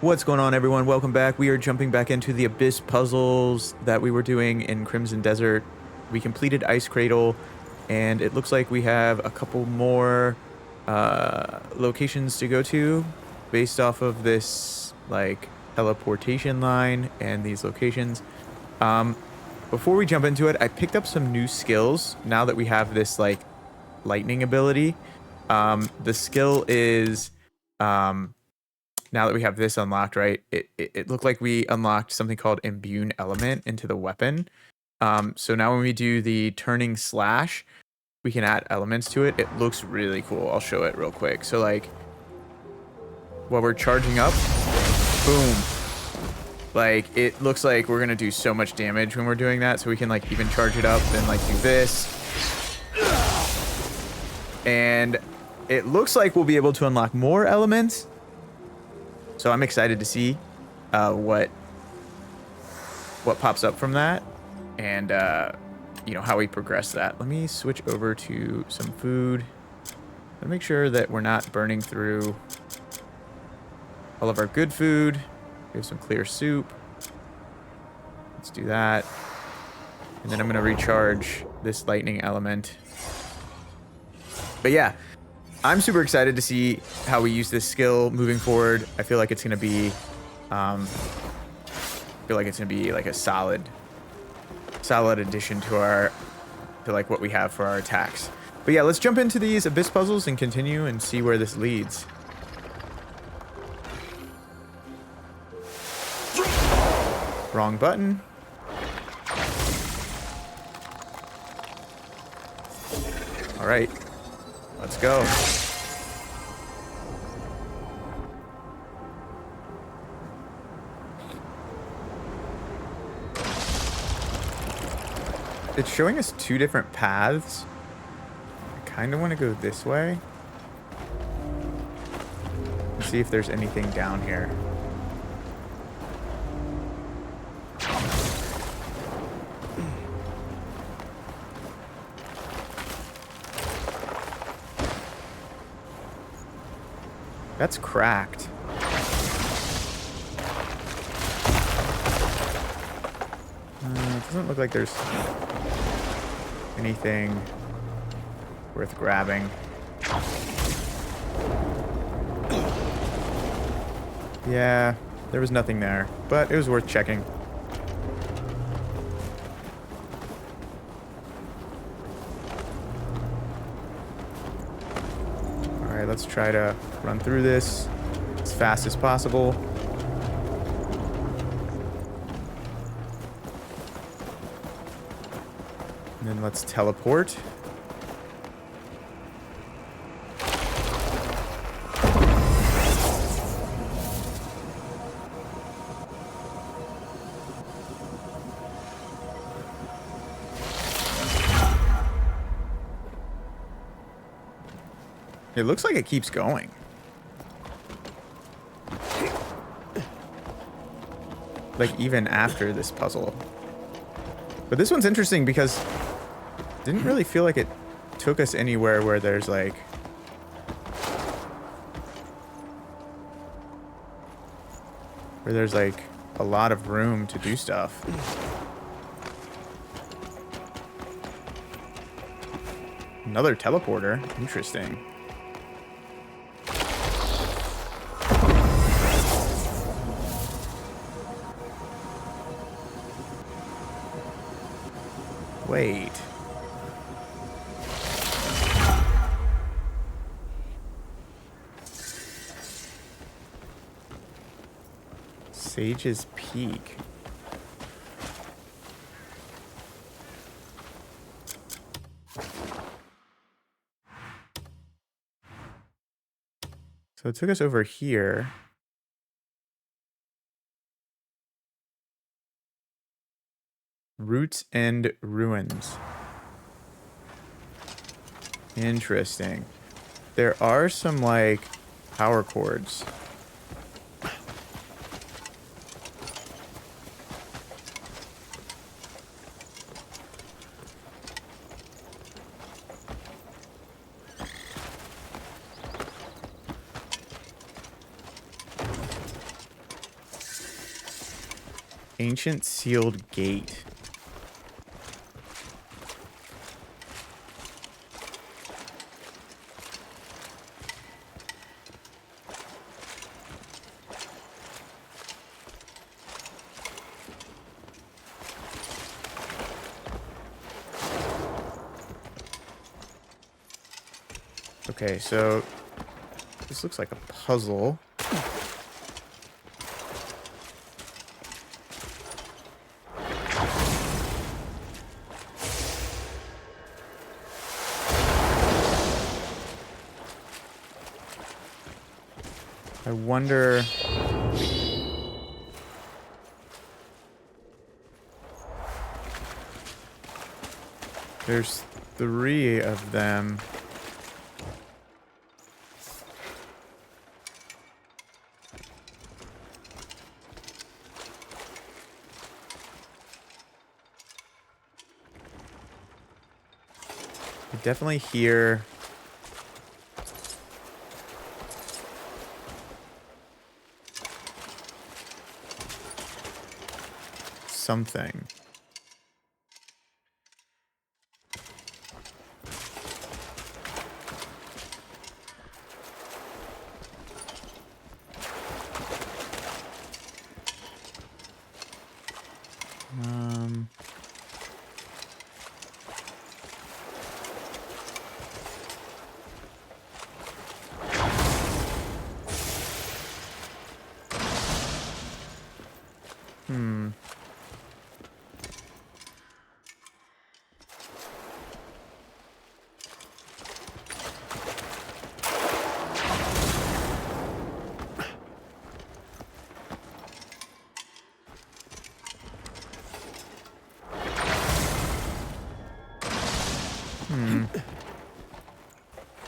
What's going on, everyone? Welcome back. We are jumping back into the Abyss puzzles that we were doing in Crimson Desert. We completed Ice Cradle, and it looks like we have a couple more locations to go to based off of this, like, teleportation line and these locations. Before we jump into it, I picked up some new skills now that we have this, like, lightning ability. The skill is... now that we have this unlocked, right, it looked like we unlocked something called imbue element into the weapon. So now when we do the turning slash, we can add elements to it. It looks really cool. I'll show it real quick. So, like, while we're charging up, boom. Like, it looks like we're going to do so much damage when we're doing that. So we can, like, even charge it up and, like, do this. And it looks like we'll be able to unlock more elements. So I'm excited to see what pops up from that, and you know, how we progress that. Let me switch over to some food. Let me make sure that we're not burning through all of our good food. We have some clear soup. Let's do that, and then I'm gonna recharge this lightning element. But yeah, I'm super excited to see how we use this skill moving forward. I feel like it's gonna be, like a solid addition to like what we have for our attacks. But yeah, let's jump into these Abyss puzzles and continue and see where this leads. Wrong button. All right. Let's go. It's showing us two different paths. I kind of want to go this way. And see if there's anything down here. That's cracked. It doesn't look like there's anything worth grabbing. Yeah, there was nothing there, but it was worth checking. Alright, let's try to run through this as fast as possible. And then let's teleport. It looks like it keeps going. Like, even after this puzzle. But this one's interesting because it didn't really feel like it took us anywhere where there's, like... where there's, like, a lot of room to do stuff. Another teleporter. Interesting. Wait. Sage's Peak. So it took us over here. Roots and Ruins. Interesting. There are some, like, power cords. Ancient sealed gate. Okay, so this looks like a puzzle. I wonder... There's 3 of them. I definitely hear... something.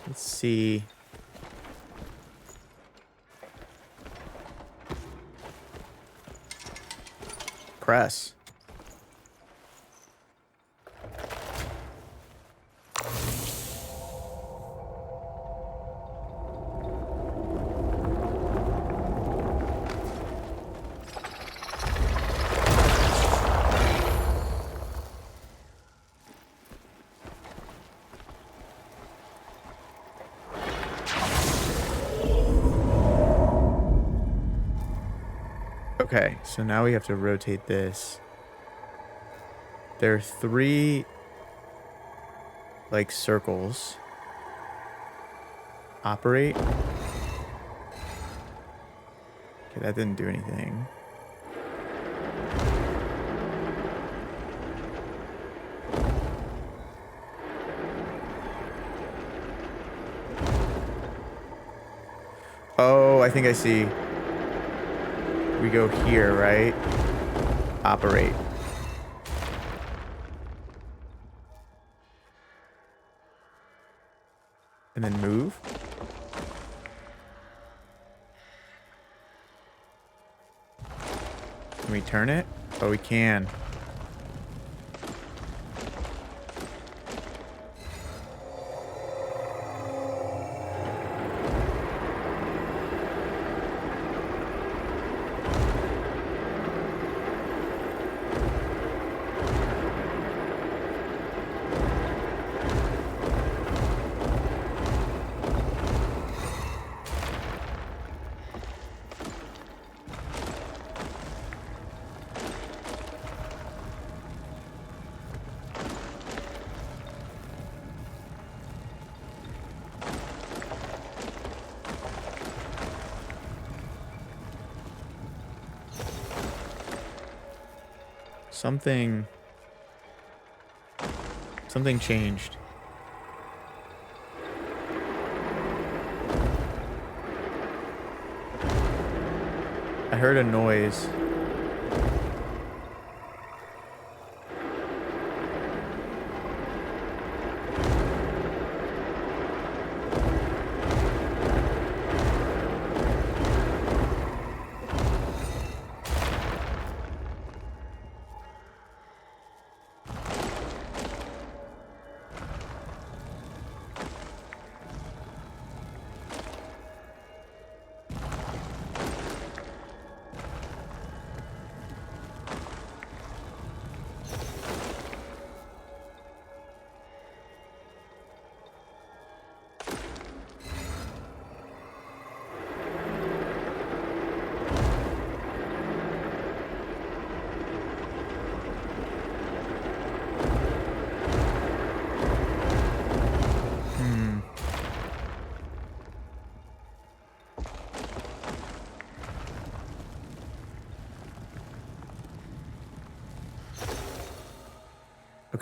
Let's see. Press. Okay, so now we have to rotate this. There are 3, like, circles. Operate. Okay, that didn't do anything. Oh, I think I see. We go here, right? Operate. And then move. Can we turn it? Oh, we can. Something changed. I heard a noise.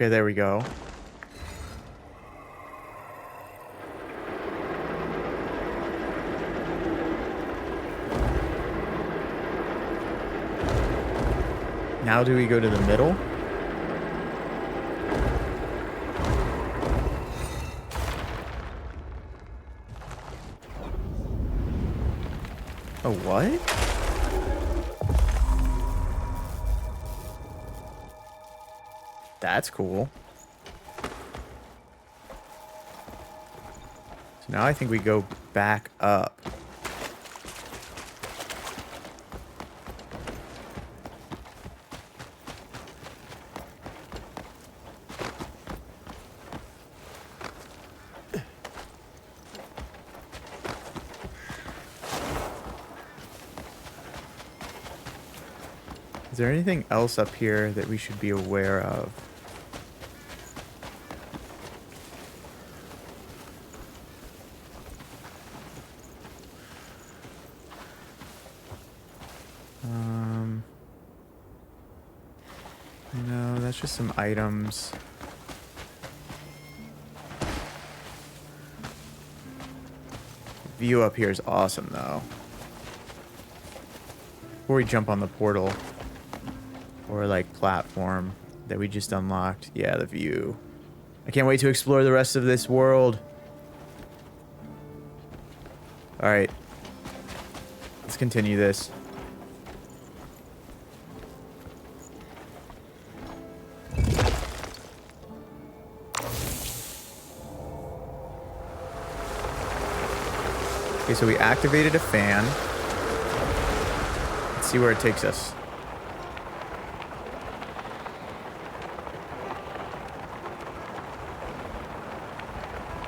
Okay, there we go. Now do we go to the middle? Oh, what? That's cool. So now I think we go back up. Is there anything else up here that we should be aware of? No, that's just some items. View up here is awesome, though. Before we jump on the portal, or like platform that we just unlocked. Yeah, the view. I can't wait to explore the rest of this world. All right. Let's continue this. Okay, so we activated a fan. Let's see where it takes us.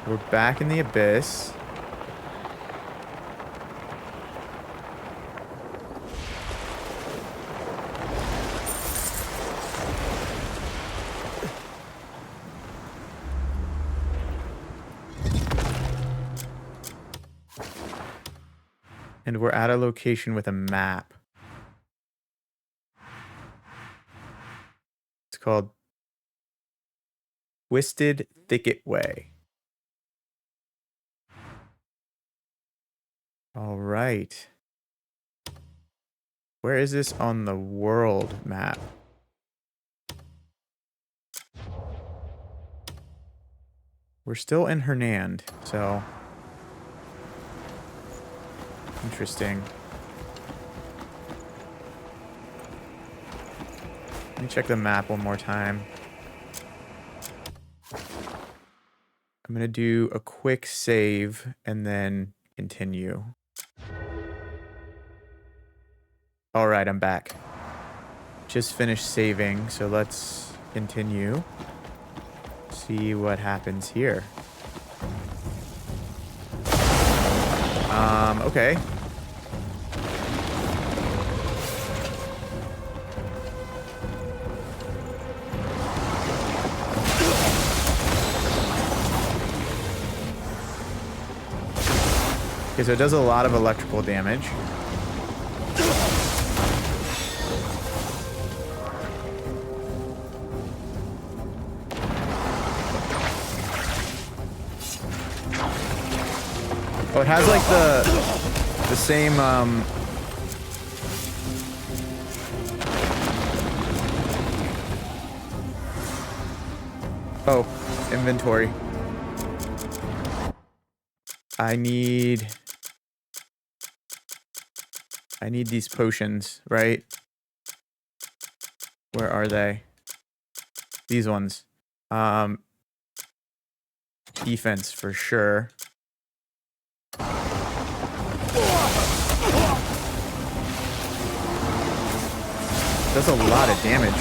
We're back in the Abyss. And we're at a location with a map. It's called Twisted Thicketway. All right. Where is this on the world map? We're still in Hernand, so interesting. Let me check the map one more time. I'm gonna do a quick save and then continue. All right, I'm back. Just finished saving, so let's continue. See what happens here. Okay. Okay, so it does a lot of electrical damage. Oh, it has like the same oh, inventory. I need these potions, right? Where are they? These ones. Defense for sure. Does a lot of damage.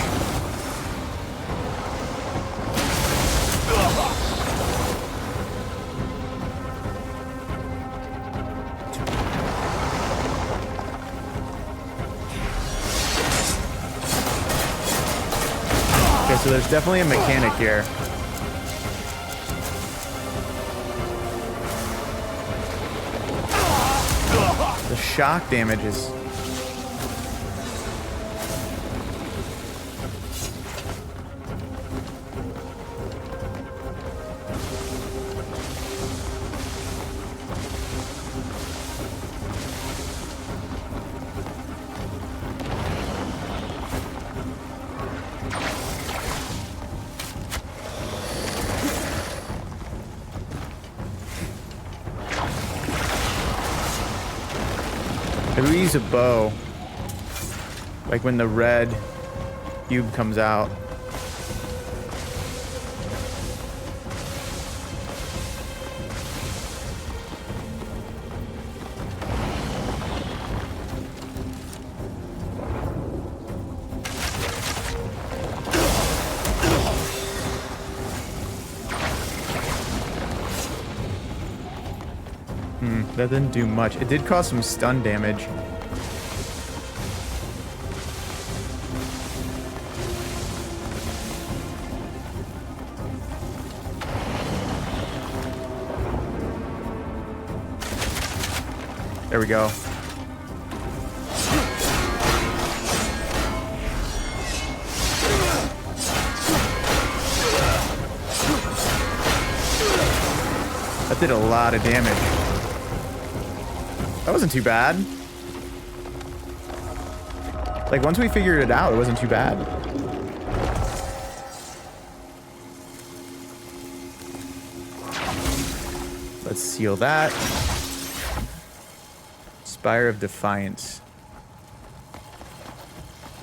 Okay, so there's definitely a mechanic here. The shock damage is... Maybe we use a bow. Like when the red cube comes out. That didn't do much. It did cause some stun damage. There we go. That did a lot of damage. That wasn't too bad. Like, once we figured it out, it wasn't too bad. Let's seal that. Spire of Defiance.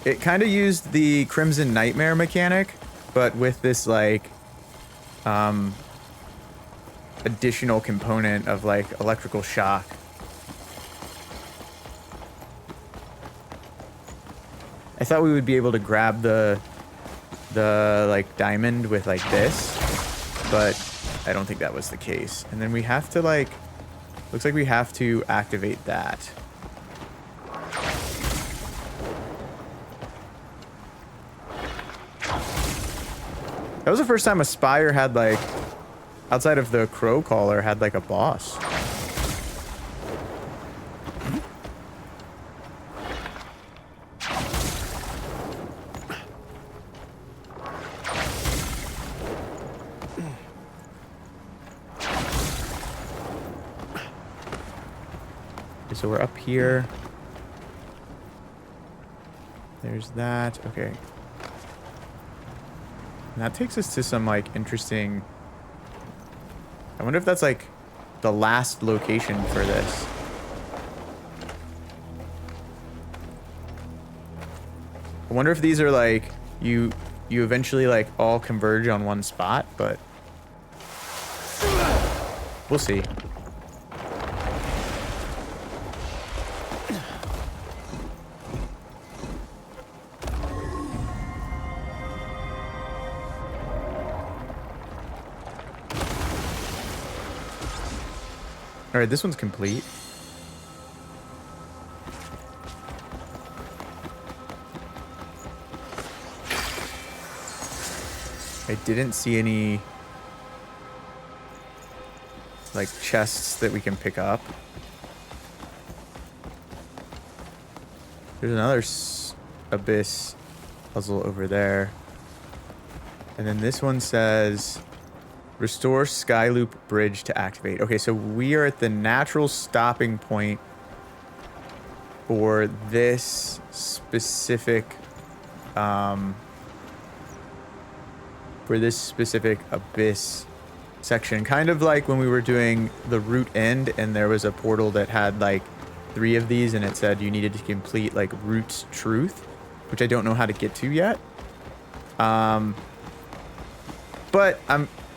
It kind of used the Crimson Nightmare mechanic, but with this, like, additional component of, like, electrical shock. I thought we would be able to grab the like diamond with like this, but I don't think that was the case. And then we have to like, looks like we have to activate that. That was the first time a Spire had like, outside of the Crow Caller, had like a boss. So we're up here. There's that. Okay. And that takes us to some like interesting... I wonder if that's like the last location for this. I wonder if these are like you eventually like all converge on one spot, but we'll see. All right, this one's complete. I didn't see any like chests that we can pick up. There's another Abyss puzzle over there. And then this one says restore Skyloop Bridge to activate. Okay, so we are at the natural stopping point for this specific Abyss section. Kind of like when we were doing the root end and there was a portal that had like 3 of these and it said you needed to complete like Root's Truth, which I don't know how to get to yet. But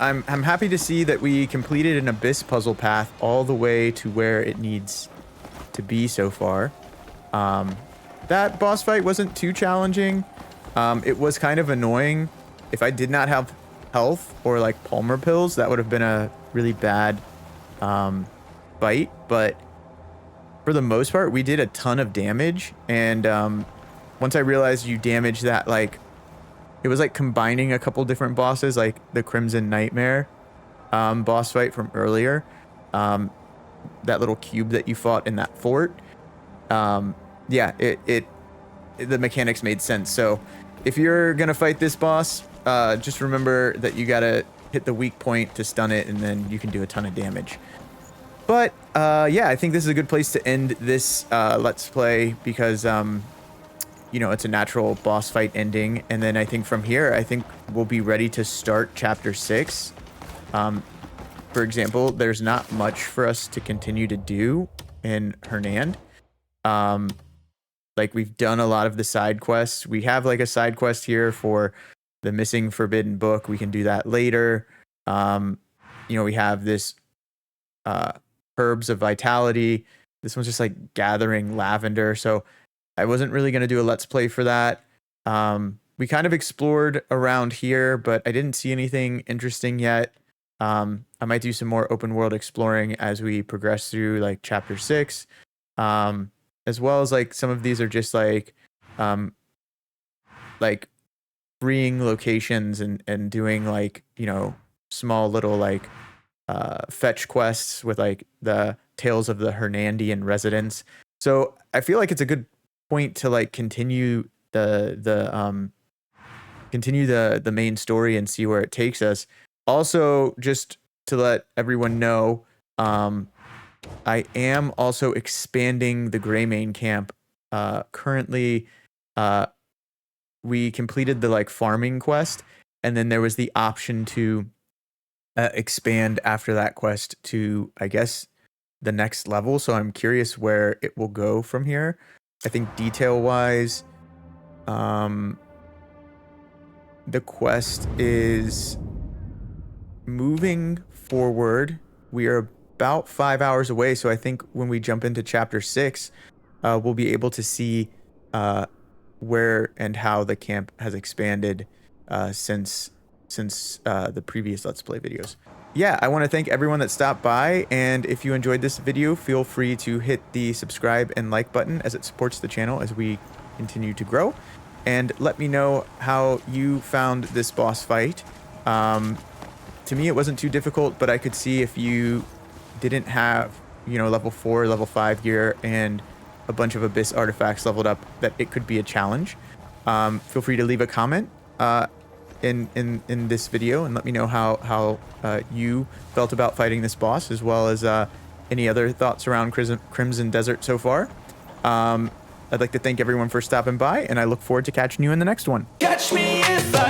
I'm happy to see that we completed an Abyss puzzle path all the way to where it needs to be so far. That boss fight wasn't too challenging. It was kind of annoying. If I did not have health or like Palmer pills, that would have been a really bad fight. But for the most part, we did a ton of damage. And once I realized you damage that, like, it was like combining a couple different bosses, like the Crimson Nightmare boss fight from earlier. That little cube that you fought in that fort. Yeah, the mechanics made sense. So if you're gonna fight this boss, just remember that you gotta hit the weak point to stun it, and then you can do a ton of damage. But yeah, I think this is a good place to end this Let's Play because you know, it's a natural boss fight ending. And then I think from here, I think we'll be ready to start chapter 6. For example, there's not much for us to continue to do in Hernand. Like we've done a lot of the side quests. We have like a side quest here for the missing forbidden book. We can do that later. We have this herbs of vitality. This one's just like gathering lavender. So I wasn't really going to do a let's play for that. We kind of explored around here, but I didn't see anything interesting yet. I might do some more open world exploring as we progress through like chapter 6. As well as like some of these are just like freeing locations and doing like, small little like fetch quests with like the Tales of the Hernandian residents. So I feel like it's a good point to like continue the main story and see where it takes us. Also, just to let everyone know, I am also expanding the Greymane camp. Currently, we completed the like farming quest, and then there was the option to expand after that quest to, I guess, the next level. So I'm curious where it will go from here. I think detail-wise, the quest is moving forward. We are about 5 hours away, so I think when we jump into chapter 6, we'll be able to see where and how the camp has expanded since the previous Let's Play videos. Yeah, I want to thank everyone that stopped by, and if you enjoyed this video, feel free to hit the subscribe and like button as it supports the channel as we continue to grow. And let me know how you found this boss fight. To me, it wasn't too difficult, but I could see if you didn't have, level 4, level 5 gear and a bunch of Abyss artifacts leveled up, that it could be a challenge. Feel free to leave a comment in this video and let me know how you felt about fighting this boss, as well as any other thoughts around Crimson Desert so far. I'd like to thank everyone for stopping by, and I look forward to catching you in the next one. Catch me if I